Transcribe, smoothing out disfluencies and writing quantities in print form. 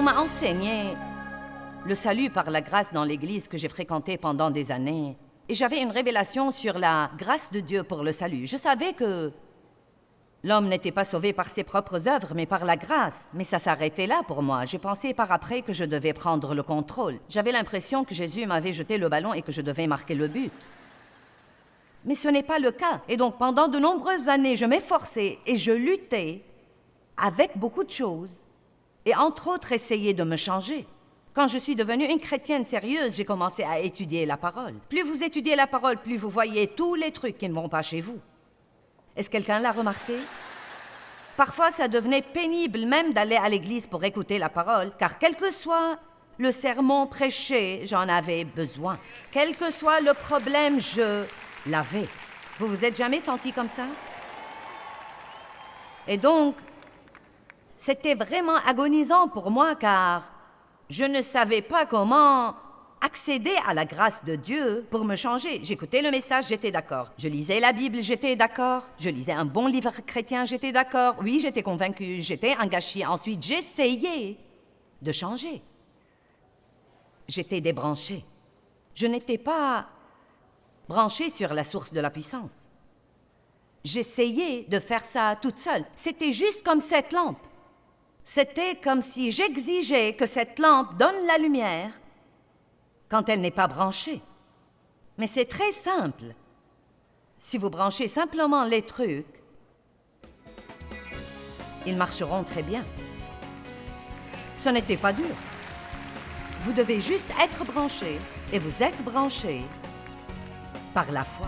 m'a enseigné le salut par la grâce dans l'église que j'ai fréquentée pendant des années. Et j'avais une révélation sur la grâce de Dieu pour le salut. Je savais que l'homme n'était pas sauvé par ses propres œuvres, mais par la grâce. Mais ça s'arrêtait là pour moi. J'ai pensé par après que je devais prendre le contrôle. J'avais l'impression que Jésus m'avait jeté le ballon et que je devais marquer le but. Mais ce n'est pas le cas. Et donc, pendant de nombreuses années, je m'efforçais et je luttais avec beaucoup de choses. Et entre autres, essayer de me changer. Quand je suis devenue une chrétienne sérieuse, j'ai commencé à étudier la parole. Plus vous étudiez la parole, plus vous voyez tous les trucs qui ne vont pas chez vous. Est-ce que quelqu'un l'a remarqué? Parfois, ça devenait pénible même d'aller à l'église pour écouter la parole, car quel que soit le sermon prêché, j'en avais besoin. Quel que soit le problème, je l'avais. Vous vous êtes jamais senti comme ça? Et donc, c'était vraiment agonisant pour moi, car je ne savais pas comment accéder à la grâce de Dieu pour me changer. J'écoutais le message, j'étais d'accord. Je lisais la Bible, j'étais d'accord. Je lisais un bon livre chrétien, j'étais d'accord. Oui, j'étais convaincue, j'étais engagée. Ensuite, j'essayais de changer. J'étais débranchée. Je n'étais pas branchée sur la source de la puissance. J'essayais de faire ça toute seule. C'était juste comme cette lampe. C'était comme si j'exigeais que cette lampe donne la lumière quand elle n'est pas branchée. Mais c'est très simple. Si vous branchez simplement les trucs, ils marcheront très bien. Ce n'était pas dur. Vous devez juste être branché, et vous êtes branché par la foi.